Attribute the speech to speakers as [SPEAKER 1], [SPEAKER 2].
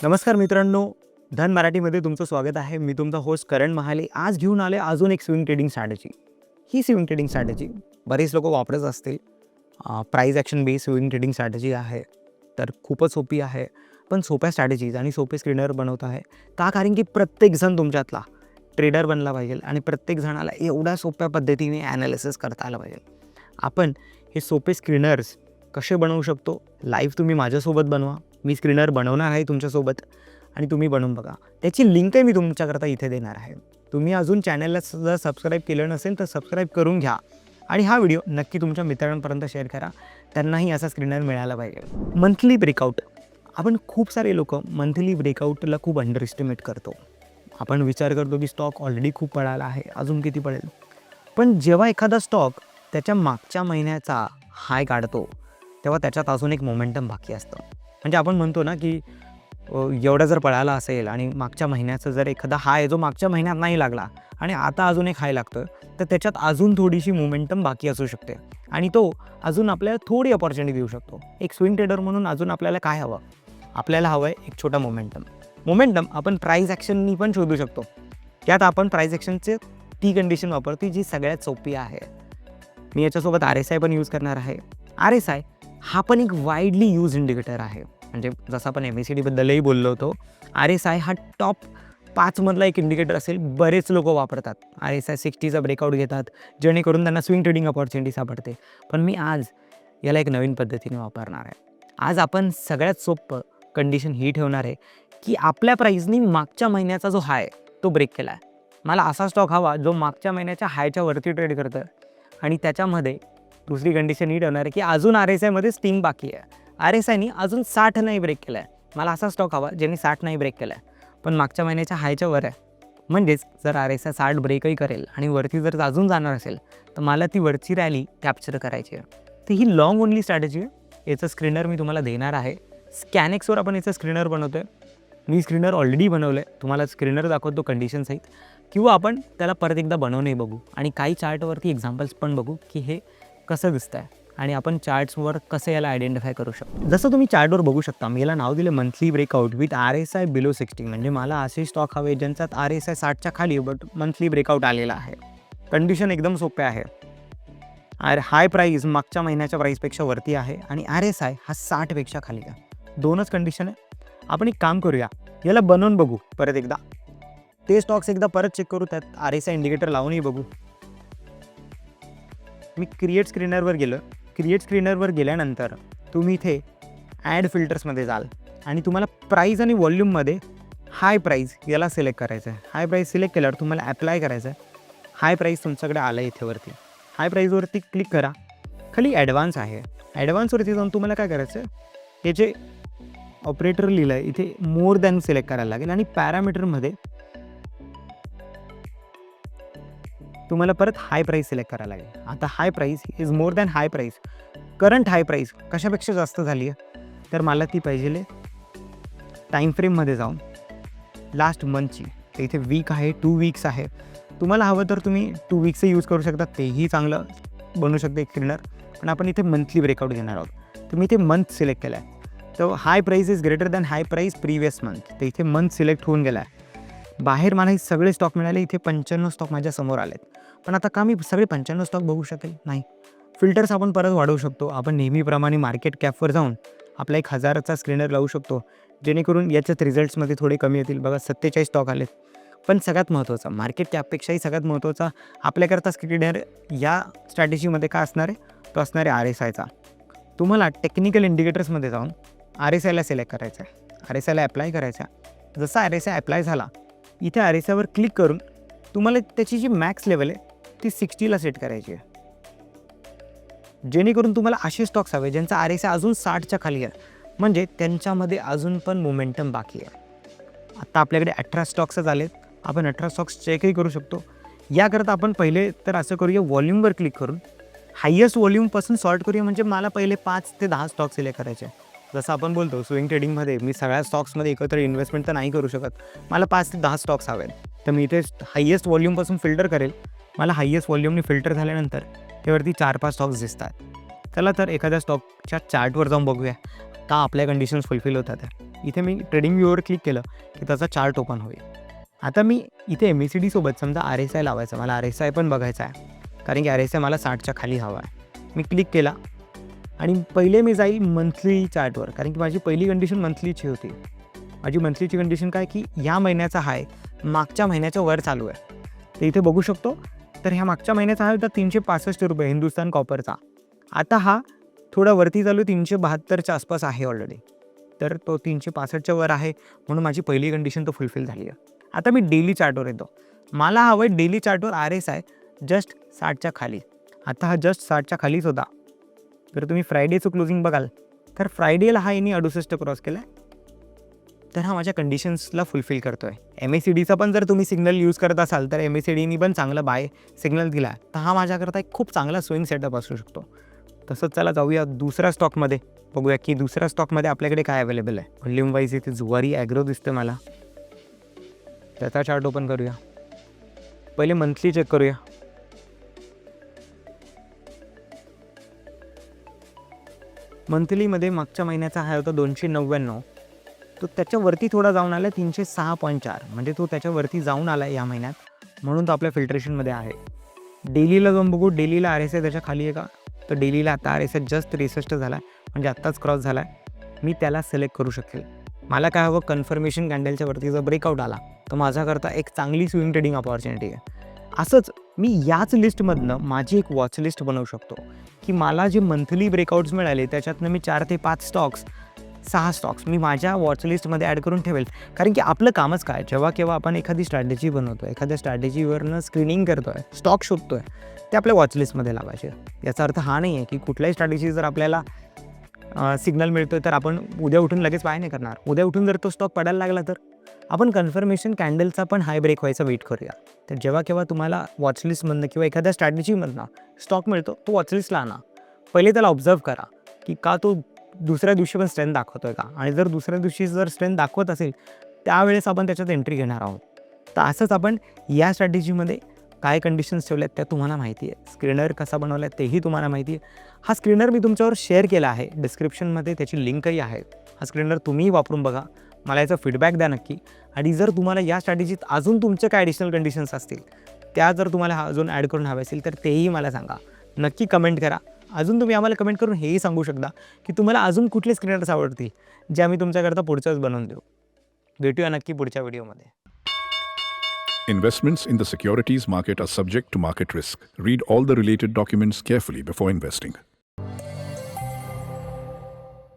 [SPEAKER 1] नमस्कार मित्रांनो, धन मराठीमध्ये तुमचं स्वागत आहे. मी तुमचा होस्ट करण महाले. आज घेऊन आले अजून एक स्विंग ट्रेडिंग स्ट्रॅटेजी. ही स्विंग ट्रेडिंग स्ट्रॅटेजी बरेच लोक वापरत असतील. Price action base swing trading strategy आहे. तर खूपच सोपी आहे. पण सोप्या स्ट्रॅटेजीज आणि सोपे स्क्रीनर बनवत आहे. का? कारण की प्रत्येकजण तुमच्यातला ट्रेडर बनला पाहिजे आणि प्रत्येक जणाला एवढ्या सोप्या पद्धतीने ॲनालिसिस करता आलं पाहिजे. आपण हे सोपे स्क्रीनर्स कसे बनवू शकतो? लाईव्ह तुम्ही माझ्यासोबत बनवा. मी स्क्रीनर बनवणार आहे तुमच्यासोबत आणि तुम्ही बनवून बघा. त्याची लिंकही मी तुमच्याकरता इथे देणार आहे. तुम्ही अजून चॅनलला जर सबस्क्राईब केलं नसेल तर सबस्क्राईब करून घ्या आणि हा व्हिडिओ नक्की तुमच्या मित्रांपर्यंत शेअर करा. त्यांनाही असा स्क्रीनर मिळाला पाहिजे. Monthly breakout. आपण खूप सारे लोक मंथली ब्रेकआउटला खूप अंडर एस्टिमेट करतो. आपण विचार करतो की स्टॉक ऑलरेडी खूप पडाला आहे, अजून किती पडेल. पण जेव्हा एखादा स्टॉक त्याच्या मागच्या महिन्याचा हाय काढतो तेव्हा त्याच्यात अजून एक मोमेंटम बाकी असतं. म्हणजे आपण म्हणतो ना की एवढा जर पळाला असेल आणि मागच्या महिन्याचा जर एखादा हाय जो मागच्या महिन्यात नाही लागला आणि आता अजून एक हाय लागतं तर त्याच्यात अजून थोडीशी मोमेंटम बाकी असू शकते आणि तो अजून आपल्याला थोडी अपॉर्च्युनिटी देऊ शकतो. एक स्विंग ट्रेडर म्हणून अजून आपल्याला काय हवं? आपल्याला हवं आहे एक छोटा मोमेंटम आपण प्राइस ॲक्शननी पण शोधू शकतो. त्यात आपण प्राइस ॲक्शनचे ती कंडिशन वापरतो जी सगळ्यात सोपी आहे. मी याच्यासोबत RSI पण यूज करणार आहे. RSI हा पण एक वाईडली यूज इंडिकेटर आहे. म्हणजे जसं आपण MACD बद्दलही बोललो होतो, RSI हा टॉप 5 मधला एक इंडिकेटर असेल. बरेच लोक वापरतात. RSI 60चा ब्रेकआउट घेतात जेणेकरून त्यांना स्विंग ट्रेडिंग अपॉर्च्युनिटी सापडते. पण मी आज याला एक नवीन पद्धतीने वापरणार आहे. आज आपण सगळ्यात सोपं कंडिशन ही ठेवणार आहे की आपल्या प्राईसनी मागच्या महिन्याचा जो हाय तो ब्रेक केला आहे. मला असा स्टॉक हवा जो मागच्या महिन्याच्या हायच्या वरती ट्रेड करतं आणि त्याच्यामध्ये दुसरी कंडिशन ही ठेवणार आहे की अजून RSIमध्ये स्टीम बाकी आहे. RSIनी अजून 60 नाही ब्रेक केला आहे. मला असा स्टॉक हवा ज्याने 60 नाही ब्रेक केला आहे पण मागच्या महिन्याच्या हायच्या वर आहे. म्हणजेच जर RSI 60 ब्रेकही करेल आणि वरती जर अजून जाणार असेल तर मला ती वरची रॅली कॅप्चर करायची आहे. तर ही लॉंग ओनली स्ट्रॅटेजी आहे. याचं स्क्रीनर मी तुम्हाला देणार आहे. स्कॅनेक्सवर आपण याचं स्क्रीनर बनवतो आहे. मी स्क्रीनर ऑलरेडी बनवलं आहे. तुम्हाला स्क्रीनर दाखवतो कंडिशन सहित किंवा आपण त्याला परत एकदा बनवूनही बघू आणि काही चार्टवरती एक्झाम्पल्स पण बघू की हे कसं दिसतं आहे आणि आपण चार्ट्सवर कसं याला आयडेंटिफाय करू शकतो. जसं तुम्ही चार्टवर बघू शकता, मी याला नाव दिलं monthly breakout with RSI below 60. म्हणजे मला असे स्टॉक हवे ज्यांच्यात RSI 60च्या खाली बट मंथली ब्रेकआउट आलेला आहे. कंडिशन एकदम सोपे आहे. हाय प्राईस मागच्या महिन्याच्या प्राईसपेक्षा वरती आहे आणि RSI हा 60पेक्षा खाली आहे. दोनच कंडिशन आहे. आपण एक काम करूया, याला बनवून बघू परत एकदा. ते स्टॉक्स एकदा परत चेक करू, त्यात RSI इंडिकेटर लावूनही बघू. मी क्रिएट स्क्रीनरवर गेलो. क्रिएट स्क्रीनरवर गेल्यानंतर तुम्ही इथे ॲड फिल्टर्समध्ये जाल आणि तुम्हाला प्राईस आणि व्हॉल्यूममध्ये हाय प्राईस याला सिलेक्ट करायचं आहे. हाय प्राईस सिलेक्ट केल्यावर तुम्हाला ॲप्लाय करायचं आहे. हाय प्राईस तुमच्याकडे आलं आहे इथे वरती. हाय प्राईसवरती क्लिक करा. खाली ॲडव्हान्स आहे. ॲडव्हान्सवरती जाऊन तुम्हाला काय करायचं आहे, हे जे ऑपरेटर लिहिलं आहे इथे मोर दॅन सिलेक्ट करायला लागेल आणि पॅरामीटरमध्ये तुम्हाला परत हाय प्राईस सिलेक्ट करायला लागेल. आता high price is more than high price. Current high price कशापेक्षा जास्त झाली आहे तर मला ती पाहिजे टाईम फ्रेममध्ये जाऊन लास्ट मंथची. तर इथे वीक आहे, 2 वीक्स आहे. तुम्हाला हवं तर तुम्ही 2 वीक्सही यूज करू शकता, तेही चांगलं बनू शकते एक स्क्रीनर. पण आपण इथे मंथली ब्रेकआउट घेणार आहोत. तर मी इथे मंथ सिलेक्ट केला आहे. तर high price is greater than high price previous month. तर इथे मंथ सिलेक्ट होऊन गेला आहे. बाहेर मला हे सगळे स्टॉक मिळाले. इथे 95 स्टॉक माझ्यासमोर आलेत. पण आता का मी सगळे 95 स्टॉक बघू शकेल? नाही. फिल्टर्स आपण परत वाढवू शकतो. आपण नेहमीप्रमाणे मार्केट कॅपवर जाऊन आपला 1000चा स्क्रीनर लावू शकतो जेणेकरून याच्यात रिझल्ट्समध्ये थोडे कमी येतील. बघा 47 स्टॉक आलेत. पण सगळ्यात महत्त्वाचा, मार्केट कॅपपेक्षाही सगळ्यात महत्त्वाचा आपल्याकरता स्क्रीनर या स्ट्रॅटेजीमध्ये काय असणार आहे, तो असणार आहे RSIचा. तुम्हाला टेक्निकल इंडिकेटर्समध्ये जाऊन RSIला सिलेक्ट करायचं आहे. RSIला अप्लाय करायचा. जसा RSI अप्लाय झाला इथे RSIवर क्लिक करून तुम्हाला त्याची जी मॅक्स लेवल आहे ती 60ला सेट करायची आहे. जेणेकरून तुम्हाला असे स्टॉक्स हवे ज्यांचा RSI अजून 60च्या खाली आहे. म्हणजे त्यांच्यामध्ये अजून पण मोमेंटम बाकी आहे. आता आपल्याकडे 18 स्टॉक्सच आलेत. आपण 18 स्टॉक्स चेकही करू शकतो. याकरता आपण पहिले तर असं करूया, व्हॉल्यूमवर क्लिक करून हायेस्ट व्हॉल्यूमपासून सॉर्ट करूया. म्हणजे मला पहिले 5 ते 10 स्टॉक सिलेक्ट करायचे. जसं आपण बोलतो स्विंग ट्रेडिंगमध्ये मी सगळ्या स्टॉक्समध्ये एकत्र इन्व्हेस्टमेंट तर नाही करू शकत. मला 5 ते 10 स्टॉक्स हवेत. तर मी इथे हायेस्ट व्हॉल्यूमपासून फिल्टर करेल. मला हायेस्ट व्हॉल्यूमने फिल्टर झाल्यानंतर त्यावरती 4-5 स्टॉक्स दिसतात. चला तर एखाद्या स्टॉकच्या चार्टवर जाऊन बघूया का आपल्या कंडिशन्स फुलफिल होतात. इथे मी ट्रेडिंग व्ह्यूवर क्लिक केलं की त्याचा चार्ट ओपन होईल. आता मी इथे MACD सोबत समजा RSI लावायचा, मला RSI पण बघायचा आहे, कारण की RSI मला 60च्या खाली हवा आहे. मी क्लिक केला आणि पहिले मी जाईल मंथली चार्टवर, कारण की माझी पहिली कंडिशन मंथलीची होती. माझी मंथलीची कंडिशन काय की ह्या महिन्याचा हाय मागच्या महिन्याच्या वर चालू आहे. तर इथे बघू शकतो. तर ह्या मागच्या महिन्याचा हाय होता 365 रुपये हिंदुस्तान कॉपरचा. आता हा थोडा वरती चालू 372च्या आसपास आहे ऑलरेडी. तर तो 365च्या वर आहे, म्हणून माझी पहिली कंडिशन तो फुलफिल झाली आहे. आता मी डेली चार्टवर येतो. मला हवं आहे डेली चार्टवर RSI जस्ट 60च्या खाली. आता हा जस्ट 60च्या खालीच होता. जर तुम्ही फ्रायडेचं क्लोजिंग बघाल तर फ्रायडेला हा यांनी 68 क्रॉस केला आहे. तर हा माझ्या कंडिशन्सला फुलफिल करतो आहे. MACDचा पण जर तुम्ही सिग्नल यूज करत असाल तर MACDनी पण चांगला बाय सिग्नल दिला आहे. तर हा माझ्याकरता एक खूप चांगला स्विंग सेटअप असू शकतो. तसंच चला जाऊया दुसऱ्या स्टॉकमध्ये, बघूया की दुसऱ्या स्टॉकमध्ये आपल्याकडे काय अवेलेबल आहे. व्हॉल्यूम वाईज इथे जुवारी ॲग्रो दिसतं मला, त्याचा चार्ट ओपन करूया. पहिले मंथली चेक करूया. मंथलीमध्ये मागच्या महिन्याचा हाय होता 299, तो त्याच्यावरती थोडा जाऊन आला 306.4, म्हणजे तो त्याच्यावरती जाऊन आला या महिन्यात, म्हणून तो आपल्या फिल्ट्रेशनमध्ये आहे. डेलीला जाऊन बघू, डेलीला RSI त्याच्या खाली आहे का, तर डेलीला आता RSI जस्ट 63 झाला आहे, म्हणजे आत्ताच क्रॉस झाला आहे. मी त्याला सिलेक्ट करू शकेल. मला काय हवं, कन्फर्मेशन कॅन्डलच्या वरती जर ब्रेकआउट आला तर माझ्याकरता एक चांगली स्विंग ट्रेडिंग अपॉर्च्युनिटी आहे. असंच मी याच लिस्टमधनं माझी एक वॉच लिस्ट बनवू शकतो की मला जे मंथली ब्रेकआउट्स मिळाले त्याच्यातनं मी 4 ते 5 स्टॉक्स, 6 स्टॉक्स मी माझ्या वॉच लिस्टमध्ये ॲड करून ठेवेल. कारण की आपलं कामच काय, जेव्हा केव्हा आपण एखादी स्ट्रॅटेजी बनवतो आहे, एखाद्या स्ट्रॅटेजीवरनं स्क्रीनिंग करतो आहे, स्टॉक शोधतो आहे, ते आपल्या वॉच लिस्टमध्ये लावायचे. याचा अर्थ हा नाही आहे की कुठल्याही स्ट्रॅटेजी जर आपल्याला सिग्नल मिळतो आहे तर आपण उद्या उठून लगेच बाय नाही करणार. उद्या उठून जर तो स्टॉक पडायला लागला तर आपण कन्फर्मेशन कॅन्डलचा पण हाय ब्रेक व्हायचा वेट करूया. तर जेव्हा केव्हा तुम्हाला वॉचलिस्टमधनं किंवा एखाद्या स्ट्रॅटेजीमधनं स्टॉक मिळतो, तो वॉचलिस्टला आणा. पहिले त्याला ऑब्झर्व करा की का तो दुसऱ्या दिवशी पण स्ट्रेंथ दाखवतो आहे का, आणि जर दुसऱ्या दिवशी जर स्ट्रेंथ दाखवत असेल त्यावेळेस आपण त्याच्यात एंट्री घेणार आहोत. तर असंच आपण या स्ट्रॅटेजीमध्ये काय कंडिशन्स ठेवल्यात त्या तुम्हाला माहिती आहे. स्क्रीनर कसा बनवला आहे तेही तुम्हाला माहिती आहे. हा स्क्रीनर मी तुमच्यावर शेअर केला आहे, डिस्क्रिप्शनमध्ये त्याची लिंकही आहे. हा स्क्रीनर तुम्हीही वापरून बघा, मला याचा फीडबॅक द्या नक्की. आणि जर तुम्हाला या स्ट्रॅटेजीत अजून तुमचे काय ॲडिशनल कंडिशन्स असतील, त्या जर तुम्हाला अजून ॲड करून हवे असेल तर तेही मला सांगा. नक्की कमेंट करा. अजून तुम्ही आम्हाला कमेंट करून हेही सांगू शकता की तुम्हाला अजून कुठले स्क्रीनर्स आवडतील जे आम्ही तुमच्याकरता पुढच्याच बनवून देऊ. भेटूया नक्की पुढच्या व्हिडिओमध्ये.
[SPEAKER 2] Investments in the securities market are subject to market risk. Read all the related documents carefully before investing.